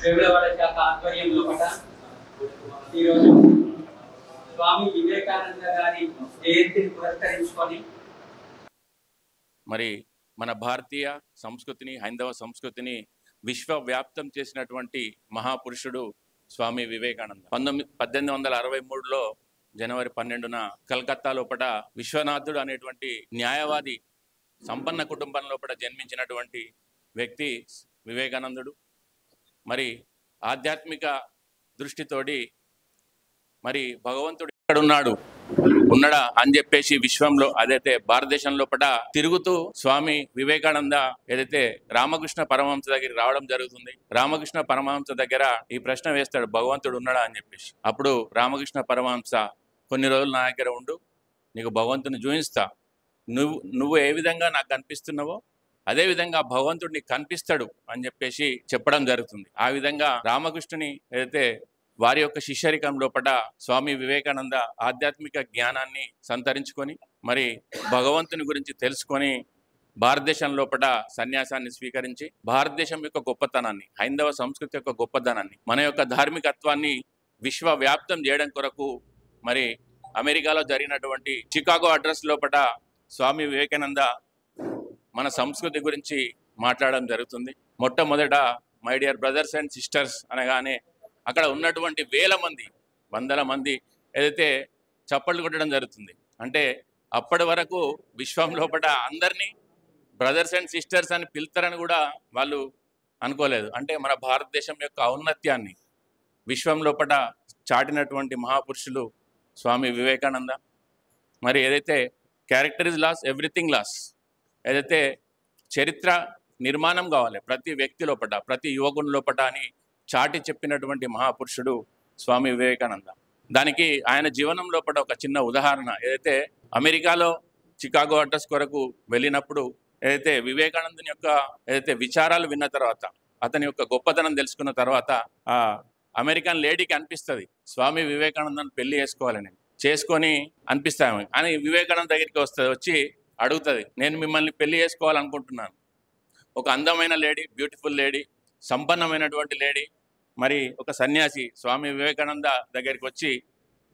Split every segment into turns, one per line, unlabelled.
వేములవాడ శాఖ ఆధ్వర్యంలో ఈరోజు స్వామి వివేకానంద గారి జయంతిని పురస్కరించుకొని
మరి మన భారతీయ సంస్కృతిని హైందవ సంస్కృతిని విశ్వవ్యాప్తం చేసినటువంటి మహాపురుషుడు స్వామి వివేకానంద 1863లో జనవరి 12న కలకత్తా లోపల విశ్వనాథుడు అనేటువంటి న్యాయవాది సంపన్న కుటుంబం లోపల జన్మించినటువంటి వ్యక్తి వివేకానందుడు. మరి ఆధ్యాత్మిక దృష్టితోటి మరి భగవంతుడు ఉన్నాడా అని చెప్పేసి విశ్వంలో అదైతే భారతదేశం లోపల తిరుగుతూ స్వామి వివేకానంద ఏదైతే రామకృష్ణ పరమహంస దగ్గరికి రావడం జరుగుతుంది. రామకృష్ణ పరమహంస దగ్గర ఈ ప్రశ్న వేస్తాడు, భగవంతుడు ఉన్నాడా అని చెప్పేసి. అప్పుడు రామకృష్ణ పరమహంస, కొన్ని రోజులు నా దగ్గర ఉండు, నీకు భగవంతుని చూపిస్తా, నువ్వు ఏ విధంగా నాకు కనిపిస్తున్నావో అదే విధంగా భగవంతుడు నీకు కనిపిస్తాడు అని చెప్పేసి చెప్పడం జరుగుతుంది. ఆ విధంగా రామకృష్ణుని ఏదైతే వారి యొక్క శిష్యరికం లోపల స్వామి వివేకానంద ఆధ్యాత్మిక జ్ఞానాన్ని సంతరించుకొని మరి భగవంతుని గురించి తెలుసుకొని భారతదేశం లోపల సన్యాసాన్ని స్వీకరించి భారతదేశం యొక్క గొప్పతనాన్ని, హైందవ సంస్కృతి యొక్క గొప్పతనాన్ని, మన యొక్క ధార్మికత్వాన్ని విశ్వవ్యాప్తం చేయడం కొరకు మరి అమెరికాలో జరిగినటువంటి చికాగో అడ్రస్ లోపల స్వామి వివేకానంద మన సంస్కృతి గురించి మాట్లాడడం జరుగుతుంది. మొట్టమొదట my dear brothers and sisters అనగానే అక్కడ ఉన్నటువంటి వేల మంది, వందల మంది ఏదైతే చప్పట్లు కొట్టడం జరుగుతుంది. అంటే అప్పటి వరకు విశ్వం లోపల అందరినీ బ్రదర్స్ అండ్ సిస్టర్స్ అని పిలుస్తారని కూడా వాళ్ళు అనుకోలేదు. అంటే మన భారతదేశం యొక్క ఔన్నత్యాన్ని విశ్వం లోపల చాటినటువంటి మహాపురుషులు స్వామి వివేకానంద. మరి ఏదైతే character is loss, everything loss, ఏదైతే చరిత్ర నిర్మాణం కావాలి ప్రతి వ్యక్తి లోపల, ప్రతి యువకుని లోపల అని చాటి చెప్పినటువంటి మహాపురుషుడు స్వామి వివేకానంద. దానికి ఆయన జీవనం లోపల ఒక చిన్న ఉదాహరణ, ఏదైతే అమెరికాలో చికాగో అడ్రస్ కొరకు వెళ్ళినప్పుడు ఏదైతే వివేకానందుని యొక్క ఏదైతే విచారాలు విన్న తర్వాత, అతని యొక్క గొప్పతనం తెలుసుకున్న తర్వాత ఆ అమెరికన్ లేడీకి అనిపిస్తుంది స్వామి వివేకానందను పెళ్లి చేసుకోవాలని. చేసుకొని అనిపిస్తాము అని వివేకానంద దగ్గరికి వచ్చి అడుగుతుంది, నేను మిమ్మల్ని పెళ్లి చేసుకోవాలనుకుంటున్నాను. ఒక అందమైన లేడీ, బ్యూటిఫుల్ లేడీ, సంపన్నమైనటువంటి లేడీ, మరి ఒక సన్యాసి స్వామి వివేకానంద దగ్గరికి వచ్చి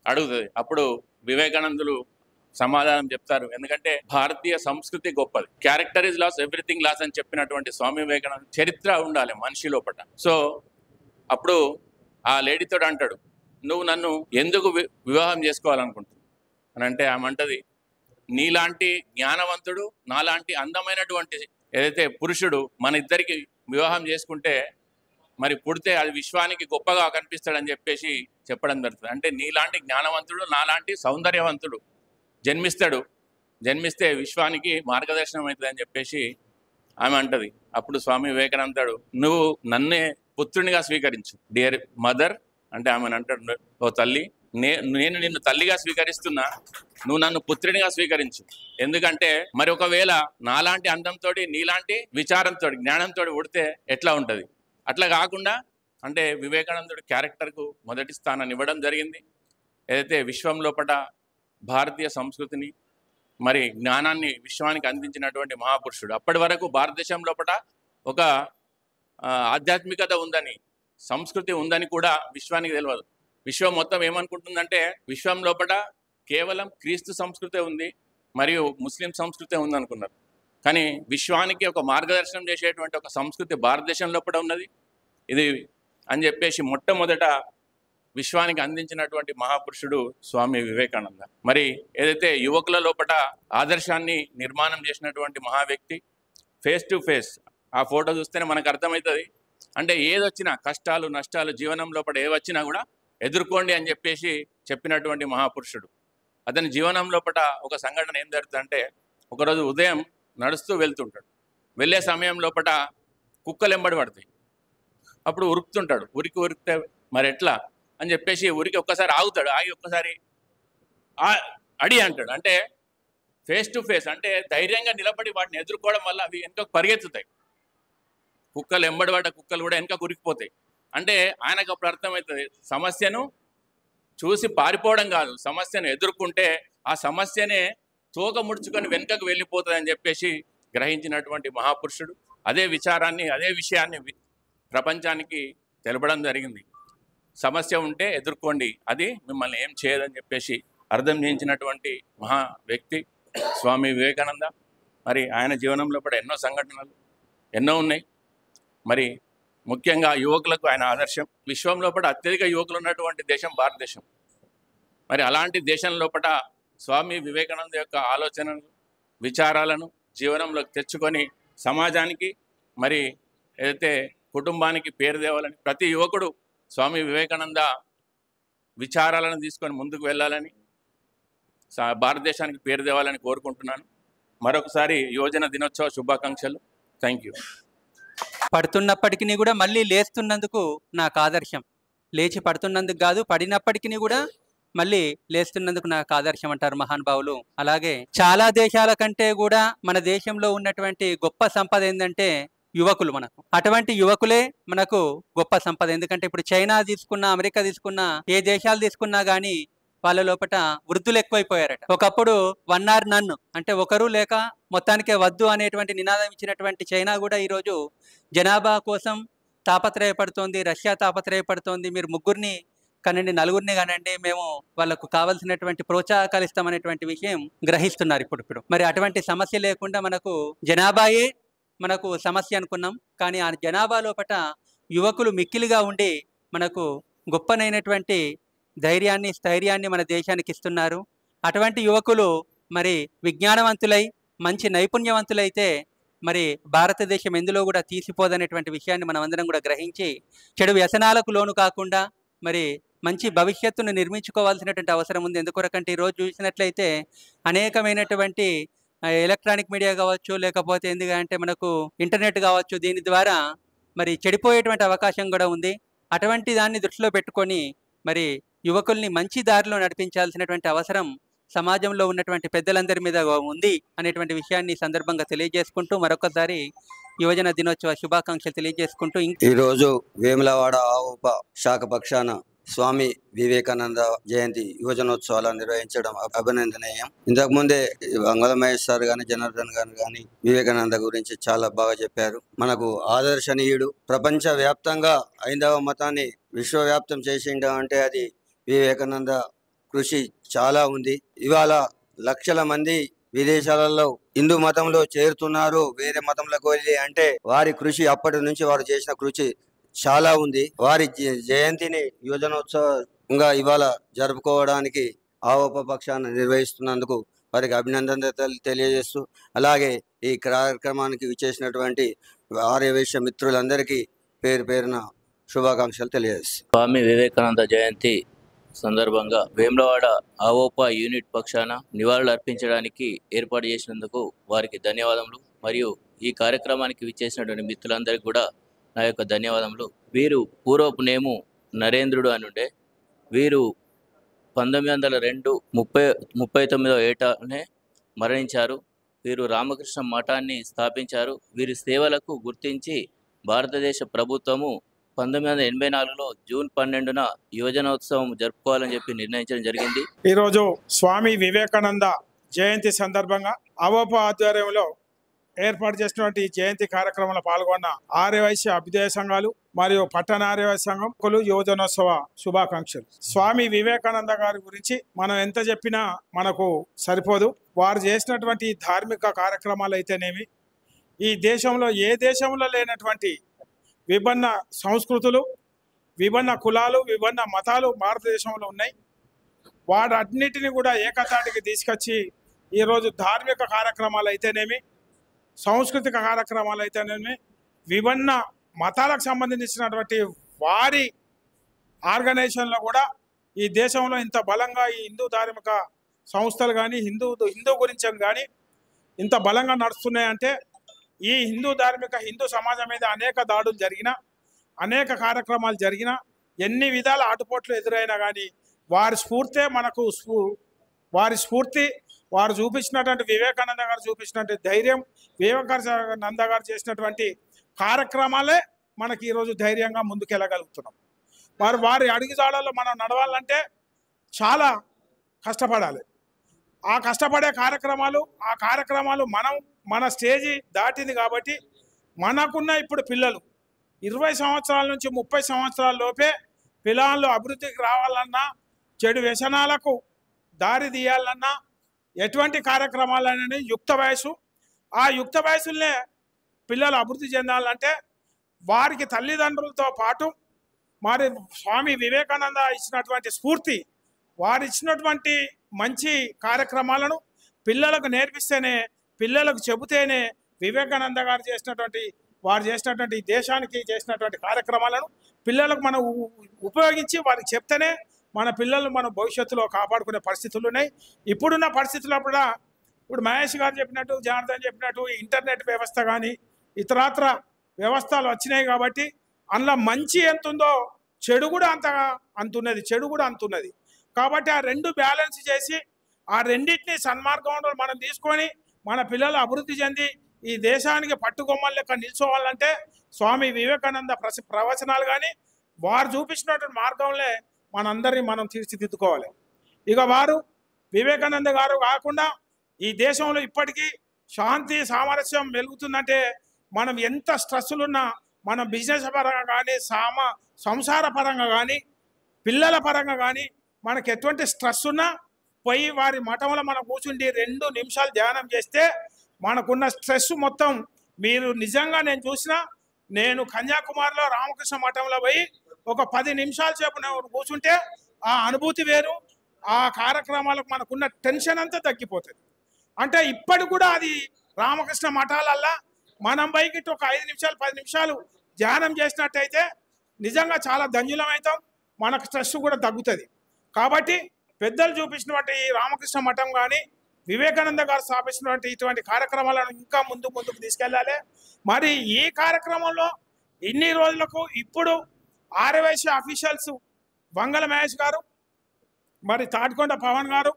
అడుగుతుంది. అప్పుడు వివేకానందులు సమాధానం చెప్తారు, ఎందుకంటే భారతీయ సంస్కృతి గొప్పది, character is loss, everything loss అని చెప్పినటువంటి స్వామి వివేకానంద చరిత్ర ఉండాలి మనిషి లోపల. సో అప్పుడు ఆ లేడీతో అంటాడు, నువ్వు నన్ను ఎందుకు వివాహం చేసుకోవాలనుకుంటున్నావు అని అంటే ఆమె అంటది, నీలాంటి జ్ఞానవంతుడు, నాలాంటి అందమైనటువంటి ఏదైతే పురుషుడు మన ఇద్దరికి వివాహం చేసుకుంటే మరి పుడితే అది విశ్వానికి గొప్పగా కనిపిస్తాడని చెప్పేసి చెప్పడం జరుగుతుంది. అంటే నీలాంటి జ్ఞానవంతుడు, నాలాంటి సౌందర్యవంతుడు జన్మిస్తే విశ్వానికి మార్గదర్శనం అవుతుంది అని చెప్పేసి ఆమె అంటది. అప్పుడు స్వామి వివేకానందుడు, నువ్వు నన్నే పుత్రునిగా స్వీకరించు డియర్ మదర్ అంటే ఆమెను అంటాడు, ఓ తల్లి, నేను నిన్ను తల్లిగా స్వీకరిస్తున్నా, నువ్వు నన్ను పుత్రునిగా స్వీకరించు. ఎందుకంటే మరి ఒకవేళ నాలాంటి అందంతో, నీలాంటి విచారంతో, జ్ఞానంతో ఉడితే ఎట్లా ఉంటుంది? అట్లా కాకుండా అంటే వివేకానందుడి క్యారెక్టర్కు మొదటి స్థానాన్ని ఇవ్వడం జరిగింది. ఏదైతే విశ్వం లోపల భారతీయ సంస్కృతిని మరి జ్ఞానాన్ని విశ్వానికి అందించినటువంటి మహాపురుషుడు. అప్పటి వరకు భారతదేశం లోపల ఒక ఆధ్యాత్మికత ఉందని, సంస్కృతి ఉందని కూడా విశ్వానికి తెలియదు. విశ్వం మొత్తం ఏమనుకుంటుందంటే విశ్వం లోపల కేవలం క్రీస్తు సంస్కృతే ఉంది, మరియు ముస్లిం సంస్కృతే ఉందనుకున్నారు. కానీ విశ్వానికి ఒక మార్గదర్శనం చేసేటువంటి ఒక సంస్కృతి భారతదేశం లోపల ఉన్నది ఇది అని చెప్పేసి మొట్టమొదట విశ్వానికి అందించినటువంటి మహాపురుషుడు స్వామి వివేకానంద. మరి ఏదైతే యువకుల లోపల ఆదర్శాన్ని నిర్మాణం చేసినటువంటి మహా వ్యక్తి, ఫేస్ టు ఫేస్ ఆ ఫోటో చూస్తేనే మనకు అర్థమవుతుంది. అంటే ఏదొచ్చినా, కష్టాలు నష్టాలు జీవనం లోపల ఏవచ్చినా కూడా ఎదుర్కోండి అని చెప్పేసి చెప్పినటువంటి మహాపురుషుడు. అతని జీవనం లోపల ఒక సంఘటన ఏం జరుగుతుందంటే, ఒకరోజు ఉదయం నడుస్తూ వెళ్తుంటాడు. వెళ్ళే సమయం లోపల కుక్కలు ఎంబడి పడతాయి. అప్పుడు ఉరుకుతుంటాడు. ఉరికితే మరి ఎట్లా అని చెప్పేసి ఉరికి ఒక్కసారి ఆగుతాడు. ఆగి ఒక్కసారి అడి అంటాడు. అంటే ఫేస్ టు ఫేస్, అంటే ధైర్యంగా నిలబడి వాటిని ఎదుర్కోవడం వల్ల అవి వెనుకకు పరిగెత్తుతాయి. కుక్కలు ఎంబడి పడ్డ కుక్కలు కూడా వెనుక ఉరికిపోతాయి. అంటే ఆయనకు అప్పుడు అర్థమవుతుంది, సమస్యను చూసి పారిపోవడం కాదు, సమస్యను ఎదుర్కొంటే ఆ సమస్యనే తోక ముడుచుకొని వెనుకకు వెళ్ళిపోతుంది అని చెప్పేసి గ్రహించినటువంటి మహాపురుషుడు. అదే విచారాన్ని, అదే విషయాన్ని ప్రపంచానికి తెలపడం జరిగింది. సమస్య ఉంటే ఎదుర్కోండి, అది మిమ్మల్ని ఏం చేయదని చెప్పేసి అర్థం చేయించినటువంటి మహా వ్యక్తి స్వామి వివేకానంద. మరి ఆయన జీవనంలో కూడా ఎన్నో సంఘటనలు ఎన్నో ఉన్నాయి. మరి ముఖ్యంగా యువకులకు ఆయన ఆదర్శం. విశ్వంలో కూడా అత్యధిక యువకులు ఉన్నటువంటి దేశం భారతదేశం. మరి అలాంటి దేశం లోపల స్వామి వివేకానంద యొక్క ఆలోచనలు, విచారాలను జీవనంలోకి తెచ్చుకొని సమాజానికి మరి ఏదైతే కుటుంబానికి పేరు తేవాలని ప్రతి యువకుడు స్వామి వివేకానంద విచారాలను తీసుకొని ముందుకు వెళ్ళాలని, భారతదేశానికి పేరు తేవాలని కోరుకుంటున్నాను. మరొకసారి యువజన దినోత్సవ శుభాకాంక్షలు. Thank you.
పడుతున్నప్పటికీ కూడా మళ్ళీ లేస్తున్నందుకు నాకు ఆదర్శం. లేచి పడుతున్నందుకు కాదు, పడినప్పటికీ కూడా మళ్ళీ లేస్తున్నందుకు నాకు ఆదర్శం అంటారు మహానుభావులు. అలాగే చాలా దేశాల కంటే కూడా మన దేశంలో ఉన్నటువంటి గొప్ప సంపద ఏంటంటే యువకులు. మనకు అటువంటి యువకులే మనకు గొప్ప సంపద. ఎందుకంటే ఇప్పుడు చైనా తీసుకున్నా, అమెరికా తీసుకున్నా, ఏ దేశాలు తీసుకున్నా కానీ వాళ్ళ లోపల వృద్ధులు ఎక్కువైపోయారట. ఒకప్పుడు 1 or none అంటే ఒకరు లేక మొత్తానికే వద్దు అనేటువంటి నినాదం ఇచ్చినటువంటి చైనా కూడా ఈరోజు జనాభా కోసం తాపత్రయపడుతోంది. రష్యా తాపత్రయపడుతోంది. మీరు 3 కనండి, 4 కనండి, మేము వాళ్ళకు కావాల్సినటువంటి ప్రోత్సాహకాలు ఇస్తామనేటువంటి విషయం గ్రహిస్తున్నారు ఇప్పుడు. మరి అటువంటి సమస్య లేకుండా మనకు జనాభాయే మనకు సమస్య అనుకున్నాం. కానీ ఆ జనాభా లోపల యువకులు మిక్కిలిగా ఉండి మనకు గొప్పనైనటువంటి ధైర్యాన్ని, స్థైర్యాన్ని మన దేశానికి ఇస్తున్నారు. అటువంటి యువకులు మరి విజ్ఞానవంతులై మంచి నైపుణ్యవంతులైతే మరి భారతదేశం ఎందులో కూడా తీసిపోదనేటువంటి విషయాన్ని మనం అందరం కూడా గ్రహించి చెడు వ్యసనాలకు లోను కాకుండా మరి మంచి భవిష్యత్తును నిర్మించుకోవాల్సినటువంటి అవసరం ఉంది. ఎందుకొరకంటే ఈరోజు చూసినట్లయితే అనేకమైనటువంటి ఎలక్ట్రానిక్ మీడియా కావచ్చు, లేకపోతే ఎందుకంటే మనకు ఇంటర్నెట్ కావచ్చు, దీని ద్వారా మరి చెడిపోయేటువంటి అవకాశం కూడా ఉంది. అటువంటి దాన్ని దృష్టిలో పెట్టుకొని మరి యువకుల్ని మంచి దారిలో నడిపించాల్సినటువంటి అవసరం సమాజంలో ఉన్నటువంటి పెద్దలందరి మీద ఉంది అనేటువంటి విషయాన్ని సందర్భంగా తెలియజేసుకుంటూ మరొకసారి యువజన దినోత్సవ శుభాకాంక్షలు తెలియజేసుకుంటూ
ఈరోజు వేములవాడ ఆవుప శాఖ పక్షాన స్వామి వివేకానంద జయంతి యువజనోత్సవాలు నిర్వహించడం అభినందనీయం. ఇంతకుముందే వంగల మహేష్ సార్ గాని, జనార్దన్ గారు గాని వివేకానంద గురించి చాలా బాగా చెప్పారు. మనకు ఆదర్శనీయుడు. ప్రపంచ వ్యాప్తంగా హైందవ మతాన్ని విశ్వవ్యాప్తం చేసిండు అంటే అది వివేకానంద కృషి చాలా ఉంది. ఇవాళ లక్షల మంది విదేశాలలో హిందూ మతంలో చేరుతున్నారు వేరే మతంలోకి వెళ్ళి అంటే వారి కృషి, అప్పటి నుంచి వారు చేసిన కృషి చాలా ఉంది. వారి జయంతిని యువజనోత్సవంగా ఇవాళ జరుపుకోవడానికి ఆవోప పక్షాన్ని నిర్వహిస్తున్నందుకు వారికి అభినందనలు తెలియజేస్తూ, అలాగే ఈ కార్యక్రమానికి విచ్చేసినటువంటి ఆర్యవైశ్య మిత్రులందరికీ పేరు పేరున శుభాకాంక్షలు తెలియజేస్తాను.
స్వామి వివేకానంద జయంతి సందర్భంగా వేములవాడ ఆవోపా యూనిట్ పక్షాన నివాళులు అర్పించడానికి ఏర్పాటు చేసినందుకు వారికి ధన్యవాదములు. మరియు ఈ కార్యక్రమానికి విచ్చేసినటువంటి మిత్రులందరికీ కూడా నా యొక్క ధన్యవాదములు. వీరు పూర్వపు నేము నరేంద్రుడు అని ఉండే. వీరు 1902 39వ ఏటనే మరణించారు. వీరు రామకృష్ణ మఠాన్ని స్థాపించారు. వీరి సేవలకు గుర్తించి భారతదేశ ప్రభుత్వము 1984లో జూన్ 12న యువజనోత్సవం జరుపుకోవాలని చెప్పి నిర్ణయించడం జరిగింది.
ఈరోజు స్వామి వివేకానంద జయంతి సందర్భంగా ఆవోప ఆధ్వర్యంలో ఏర్పాటు చేసినటువంటి జయంతి కార్యక్రమంలో పాల్గొన్న ఆర్యవైశ్య అభ్యుదయ సంఘాలు మరియు పట్టణ ఆర్యవైశ్య సంఘం యువజనోత్సవ శుభాకాంక్షలు. స్వామి వివేకానంద గారి గురించి మనం ఎంత చెప్పినా మనకు సరిపోదు. వారు చేసినటువంటి ధార్మిక కార్యక్రమాలు అయితేనేమి, ఈ దేశంలో ఏ దేశంలో లేనటువంటి విభిన్న సంస్కృతులు, విభిన్న కులాలు, విభిన్న మతాలు భారతదేశంలో ఉన్నాయి. వాటన్నిటిని కూడా ఏకతాటికి తీసుకొచ్చి ఈరోజు ధార్మిక కార్యక్రమాలు అయితేనేమి, సాంస్కృతిక కార్యక్రమాలు అయితేనేమి, విభిన్న మతాలకు సంబంధించినటువంటి వారి ఆర్గనైజేషన్లో కూడా ఈ దేశంలో ఇంత బలంగా ఈ హిందూ ధార్మిక సంస్థలు కానీ హిందూ గురించి కానీ ఇంత బలంగా నడుస్తున్నాయంటే ఈ హిందూ సమాజం మీద అనేక దాడులు జరిగినా, అనేక కార్యక్రమాలు జరిగినా, ఎన్ని విధాల ఆటుపోట్లు ఎదురైనా కానీ వారి స్ఫూర్తే మనకు వారు చూపించినటువంటి వివేకానంద గారు చూపించినటువంటి ధైర్యం, వివేకానంద గారు చేసినటువంటి కార్యక్రమాలే మనకి ఈరోజు ధైర్యంగా ముందుకెళ్ళగలుగుతున్నాం. వారి అడుగుజాడల్లో మనం నడవాలంటే చాలా కష్టపడాలి. ఆ కష్టపడే కార్యక్రమాలు మన స్టేజీ దాటింది కాబట్టి మనకున్న ఇప్పుడు పిల్లలు 20 సంవత్సరాల నుంచి 30 సంవత్సరాల లోపే పిల్లలు అభివృద్ధికి రావాలన్నా, చెడు వ్యసనాలకు దారి తీయాలన్నా, ఎటువంటి కార్యక్రమాలనే యుక్త వయసు, ఆ యుక్త వయసులనే పిల్లలు అభివృద్ధి చెందాలంటే వారికి తల్లిదండ్రులతో పాటు మరి స్వామి వివేకానంద ఇచ్చినటువంటి స్ఫూర్తి, వారు ఇచ్చినటువంటి మంచి కార్యక్రమాలను పిల్లలకు నేర్పిస్తేనే, పిల్లలకు చెబితేనే వివేకానంద గారు వారు చేసినటువంటి దేశానికి చేసినటువంటి కార్యక్రమాలను పిల్లలకు మనం ఉపయోగించి వారికి చెప్తేనే మన పిల్లలు మన భవిష్యత్తులో కాపాడుకునే పరిస్థితులు ఉన్నాయి. ఇప్పుడున్న పరిస్థితుల్లో కూడా ఇప్పుడు మహేష్ గారు చెప్పినట్టు, జనార్దన్ చెప్పినట్టు ఇంటర్నెట్ వ్యవస్థ కానీ ఇతరాత్ర వ్యవస్థలు వచ్చినాయి కాబట్టి అందులో మంచి ఎంత ఉందో చెడు కూడా అంతున్నది. కాబట్టి ఆ రెండు బ్యాలెన్స్ చేసి ఆ రెండింటిని సన్మార్గంలో మనం తీసుకొని మన పిల్లలు అభివృద్ధి చెంది ఈ దేశానికి పట్టుకొమ్మల లెక్క నిల్చోవాలంటే స్వామి వివేకానంద ప్రవచనాలు కానీ వారు చూపించినటువంటి మార్గంలో మనందరినీ మనం తీర్చిదిద్దుకోవాలి. ఇక వారు వివేకానంద గారు కాకుండా ఈ దేశంలో ఇప్పటికీ శాంతి సామరస్యం వెలుగుతుందంటే మనం ఎంత స్ట్రెస్లున్నా, మనం బిజినెస్ పరంగా కానీ సంసార పరంగా కానీ పిల్లల పరంగా కానీ మనకు ఎటువంటి స్ట్రెస్ ఉన్నా పోయి వారి మఠంలో మనం కూర్చుండి 2 నిమిషాలు ధ్యానం చేస్తే మనకున్న స్ట్రెస్ మొత్తం మీరు నిజంగా నేను కన్యాకుమారిలో రామకృష్ణ మఠంలో పోయి ఒక 10 నిమిషాల సేపు కూర్చుంటే ఆ అనుభూతి వేరు, ఆ కార్యక్రమాలకు మనకున్న టెన్షన్ అంతా తగ్గిపోతుంది. అంటే ఇప్పటి కూడా అది రామకృష్ణ మఠాలల్లా మనం పైకి ఒక 5 నిమిషాలు 10 నిమిషాలు ధ్యానం చేసినట్టయితే నిజంగా చాలా ధన్యులమవుతాం, మనకు స్ట్రెస్ కూడా తగ్గుతుంది. కాబట్టి పెద్దలు చూపించినటువంటి ఈ రామకృష్ణ మఠం కానీ వివేకానంద గారు స్థాపించినటువంటి ఇటువంటి కార్యక్రమాలను ఇంకా ముందుకు తీసుకెళ్ళాలి. మరి ఈ కార్యక్రమంలో ఇన్ని రోజులకు ఇప్పుడు ఆర్యవైశ్య అఫీషియల్స్ వంగల మహేష్ గారు, మరి తాటికొండ పవన్ గారు,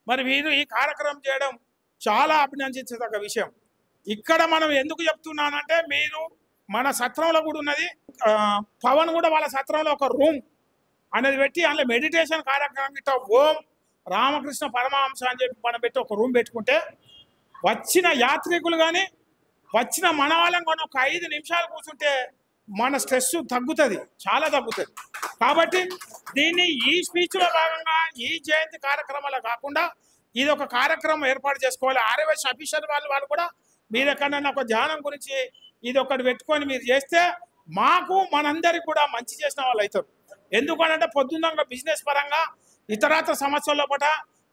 మరి వీరు ఈ కార్యక్రమం చేయడం చాలా అభినందించదగ్గ విషయం. ఇక్కడ మనం ఎందుకు చెప్తున్నానంటే, మీరు మన సత్రంలో కూడా ఉన్నది, పవన్ కూడా వాళ్ళ సత్రంలో ఒక రూమ్ అనేది పెట్టి అందులో మెడిటేషన్ కార్యక్రమం గిట్ట ఓం రామకృష్ణ పరమహంస అని చెప్పి మనం పెట్టి ఒక రూమ్ పెట్టుకుంటే వచ్చిన యాత్రికులు కానీ వచ్చిన మన వాళ్ళం కానీ ఒక 5 నిమిషాలు కూర్చుంటే మన స్ట్రెస్ తగ్గుతుంది, చాలా తగ్గుతుంది. కాబట్టి దీన్ని ఈ స్పీచ్లో భాగంగా ఈ జయంతి కార్యక్రమాలు కాకుండా ఇది ఒక కార్యక్రమం ఏర్పాటు చేసుకోవాలి. ఆర్యవైశ్య అఫీషియల్ వాళ్ళు కూడా మీరు ఎక్కడన్నా ఒక ధ్యానం గురించి ఇది ఒకటి పెట్టుకొని మీరు చేస్తే మాకు మనందరికి కూడా మంచి చేసిన వాళ్ళు అవుతారు. ఎందుకనంటే పొద్దున్న బిజినెస్ పరంగా ఇతరత్ర సమస్యల్లో పట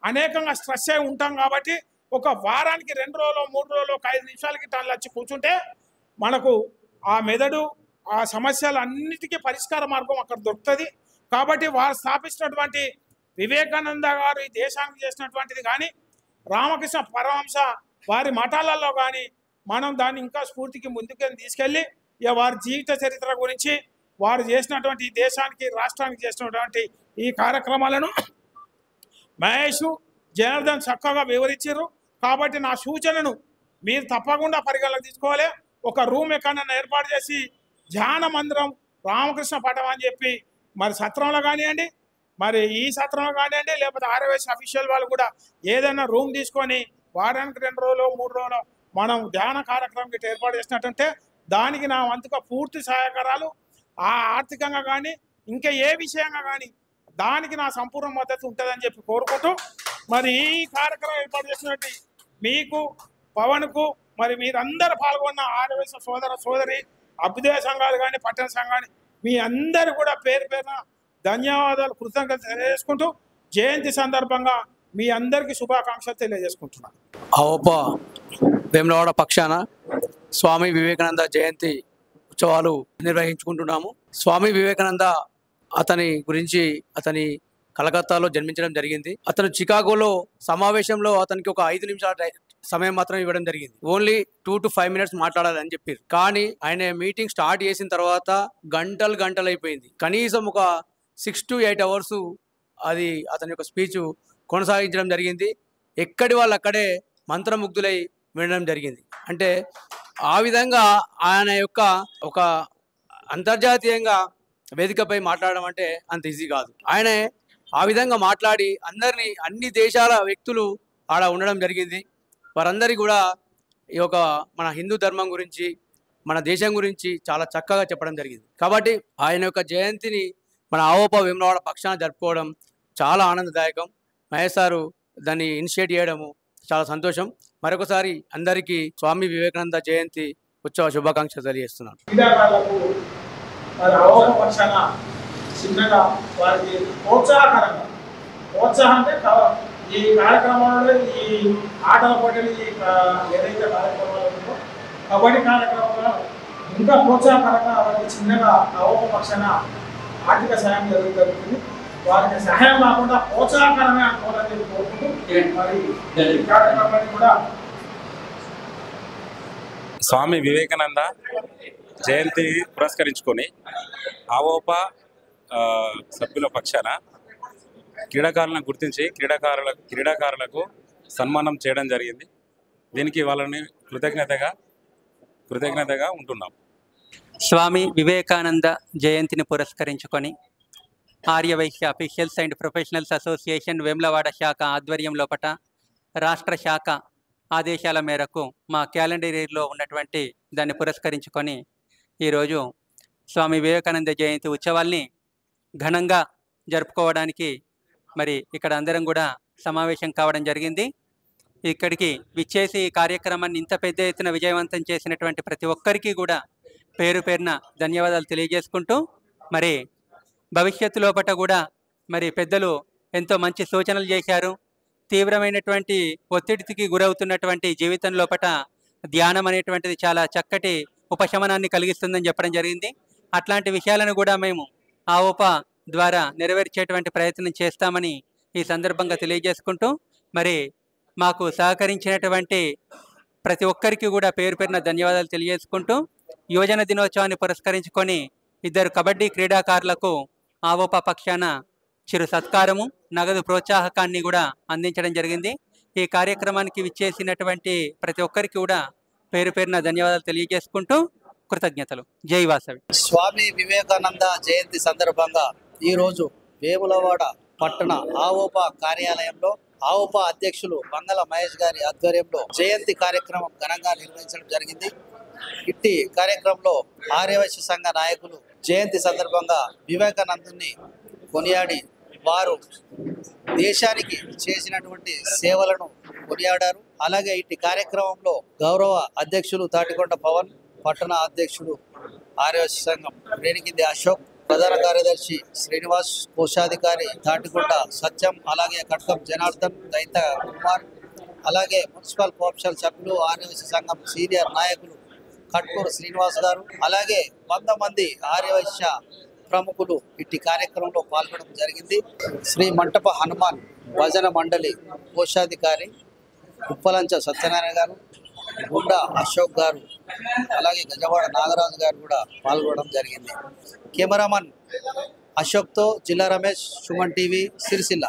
అనేకంగా స్ట్రెస్ అయి ఉంటాం కాబట్టి ఒక వారానికి 2 రోజులు 3 రోజులు 5 నిమిషాలకి టన్నులు వచ్చి కూర్చుంటే మనకు ఆ మెదడు ఆ సమస్యలన్నిటికీ పరిష్కార మార్గం అక్కడ దొరుకుతుంది. కాబట్టి వారు స్థాపించినటువంటి వివేకానంద గారు ఈ దేశానికి చేసినటువంటిది కానీ రామకృష్ణ పరమహంస వారి మఠాలలో కానీ మనం దాన్ని ఇంకా స్ఫూర్తికి ముందుకు తీసుకెళ్ళి వారి జీవిత చరిత్ర గురించి వారు చేసినటువంటి ఈ దేశానికి రాష్ట్రానికి చేసినటువంటి ఈ కార్యక్రమాలను మహేష్ జనార్దన్ చక్కగా వివరించారు. కాబట్టి నా సూచనను మీరు తప్పకుండా పరిగణలోకి తీసుకోవాలి. ఒక రూమ్ ఎక్కడన్నా ఏర్పాటు చేసి ధ్యాన మందిరం రామకృష్ణ పటం అని చెప్పి మరి సత్రంలో కానివ్వండి, మరి ఈ సత్రంలో కానివ్వండి, లేకపోతే ఆర్యవైశ్య అఫీషియల్ వాళ్ళు కూడా ఏదైనా రూమ్ తీసుకొని వారానికి 2 రోజులు 3 రోజులు మనం ధ్యాన కార్యక్రమం గిట్ట ఏర్పాటు చేసినట్టుంటే దానికి నా వంతుగా పూర్తి సహాయకరాలు ఆ ఆర్థికంగా కానీ ఇంకా ఏ విషయంగా కానీ దానికి నా సంపూర్ణ మద్దతు ఉంటుందని చెప్పి కోరుకుంటూ మరి ఈ కార్యక్రమం ఏర్పాటు చేసినట్టు మీకు పవన్కు మరి మీరందరూ పాల్గొన్న ఆర్యవైశ్య సోదరి అభ్యుదయ సంఘాలు కానీ పట్టణ సంఘాలు మీ అందరూ కూడా పేరున ధన్యవాదాలు కృతజ్ఞతలు తెలియజేసుకుంటూ జయంతి సందర్భంగా మీ అందరికీ శుభాకాంక్షలు తెలియజేసుకుంటున్నాను.
అవపా వేములవాడ పక్షాన స్వామి వివేకానంద జయంతి ఉత్సవాలు నిర్వహించుకుంటున్నాము. స్వామి వివేకానంద అతని గురించి అతని కలకత్తాలో జన్మించడం జరిగింది. అతను చికాగోలో సమావేశంలో అతనికి ఒక 5 నిమిషాల సమయం మాత్రం ఇవ్వడం జరిగింది. ఓన్లీ 2 to 5 minutes మాట్లాడాలని చెప్పారు. కానీ ఆయన మీటింగ్ స్టార్ట్ చేసిన తర్వాత గంటలు అయిపోయింది. కనీసం ఒక 6 to 8 hours అది అతని యొక్క స్పీచ్ కొనసాగించడం జరిగింది. ఎక్కడి వాళ్ళు అక్కడే మంత్రముగ్ధులై వినడం జరిగింది. అంటే ఆ విధంగా ఆయన యొక్క ఒక అంతర్జాతీయంగా వేదికపై మాట్లాడడం అంటే అంత ఈజీ కాదు. ఆయన ఆ విధంగా మాట్లాడి అన్ని దేశాల వ్యక్తులు ఆడ ఉండడం జరిగింది. వారందరికీ కూడా ఈ యొక్క మన హిందూ ధర్మం గురించి, మన దేశం గురించి చాలా చక్కగా చెప్పడం జరిగింది. కాబట్టి ఆయన యొక్క జయంతిని మన ఆవోపా వేములవాడ పక్షాన జరుపుకోవడం చాలా ఆనందదాయకం. మహేష్ సారు దాన్ని ఇనిషియేట్ చేయడము చాలా సంతోషం. మరొకసారి అందరికీ స్వామి వివేకానంద జయంతి ఉత్సవ శుభాకాంక్షలు తెలియజేస్తున్నాను.
క్రీడాకారులకు మరి ఆవోపా పక్షాన చిన్నగా వారికి ప్రోత్సాహం అంటే ఈ కార్యక్రమాలలో ఈ ఆటల పోటీలు ఏదైతే కార్యక్రమాలు ఉందో కబడ్డీ కార్యక్రమంలో ఇంకా ప్రోత్సాహకరంగా వారికి చిన్నగా ఆవోపా పక్షాన ఆర్థిక సహాయం జరుగుతుంది. వారికి సహాయం కాకుండా ప్రోత్సాహకరమే అనుకోవాలని కోరుకుంటూ మరి ఈ కార్యక్రమాన్ని కూడా
స్వామి వివేకానంద జయంతి పురస్కరించుకొని ఆవోపా సభ్యుల పక్షాన క్రీడాకారులను గుర్తించి క్రీడాకారులకు సన్మానం చేయడం జరిగింది. దీనికి వాళ్ళని కృతజ్ఞతగా ఉంటున్నాం.
స్వామి వివేకానంద జయంతిని పురస్కరించుకొని Aryavaishya officials and professionals association Vemulawada శాఖ ఆధ్వర్యం లోపట రాష్ట్ర శాఖ ఆదేశాల మేరకు మా క్యాలెండర్ ఇయర్లో ఉన్నటువంటి దాన్ని పురస్కరించుకొని ఈరోజు స్వామి వివేకానంద జయంతి ఉత్సవాల్ని ఘనంగా జరుపుకోవడానికి మరి ఇక్కడ అందరం కూడా సమావేశం కావడం జరిగింది. ఇక్కడికి విచ్చేసి ఈ కార్యక్రమాన్ని ఇంత పెద్ద ఎత్తున విజయవంతం చేసినటువంటి ప్రతి ఒక్కరికి కూడా పేరు పేరున ధన్యవాదాలు తెలియజేసుకుంటూ మరి భవిష్యత్తు లోపట కూడా మరి పెద్దలు ఎంతో మంచి సూచనలు చేశారు. తీవ్రమైనటువంటి ఒత్తిడికి గురవుతున్నటువంటి జీవితం లోపట ధ్యానం అనేటువంటిది చాలా చక్కటి ఉపశమనాన్ని కలిగిస్తుందని చెప్పడం జరిగింది. అట్లాంటి విషయాలను కూడా మేము ఆవోపా ద్వారా నెరవేర్చేటువంటి ప్రయత్నం చేస్తామని ఈ సందర్భంగా తెలియజేసుకుంటూ మరి మాకు సహకరించినటువంటి ప్రతి ఒక్కరికి కూడా పేరు పేరున ధన్యవాదాలు తెలియజేసుకుంటూ యువజన దినోత్సవాన్ని పురస్కరించుకొని 2 కబడ్డీ క్రీడాకారులకు ఆవోపా పక్షాన చిరు సత్కారము నగదు ప్రోత్సాహకాన్ని కూడా అందించడం జరిగింది. ఈ కార్యక్రమానికి విచ్చేసినటువంటి ప్రతి ఒక్కరికి కూడా పేరు పేరున ధన్యవాదాలు తెలియజేసుకుంటూ కృతజ్ఞతలు. జై వాసవి.
స్వామి వివేకానంద జయంతి సందర్భంగా ఈరోజు వేములవాడ పట్టణ ఆవోపా కార్యాలయంలో ఆవోపా అధ్యక్షులు మంగళ మహేష్ గారి ఆధ్వర్యంలో జయంతి కార్యక్రమం ఘనంగా నిర్వహించడం జరిగింది. ఇట్టి కార్యక్రమంలో ఆర్యవైశ్య సంఘ నాయకులు జయంతి సందర్భంగా వివేకానందుని కొనియాడి వారు దేశానికి చేసినటువంటి సేవలను కొనియాడారు. అలాగే ఇట్టి కార్యక్రమంలో గౌరవ అధ్యక్షులు తాటికొండ పవన్, పట్టణ అధ్యక్షుడు ఆర్యవైశ్య సంఘం రేణికింది అశోక్, ప్రధాన కార్యదర్శి శ్రీనివాస్, కోశాధికారి తాటికొండ సత్యం, అలాగే కట్కం జనార్దన్, దైత కుమార్, అలాగే మున్సిపల్ కోఆప్షన్ సభ్యులు, ఆర్యవైశ్య సంఘం సీనియర్ నాయకులు కట్కూరు శ్రీనివాస్ గారు, అలాగే 100 మంది ఆర్యవైశ్య ప్రముఖులు ఇట్టి కార్యక్రమంలో పాల్గొనడం జరిగింది. శ్రీ మంటప హనుమాన్ భజన మండలి కోశాధికారి ఉప్పలంచ సత్యనారాయణ గారు, గుండా అశోక్ గారు, అలాగే గజవాడ నాగరాజు గారు కూడా పాల్గొనడం జరిగింది. కెమెరామన్ అశోక్తో జిల్లా రమేష్, సుమన్ టీవీ, సిరిసిల్ల.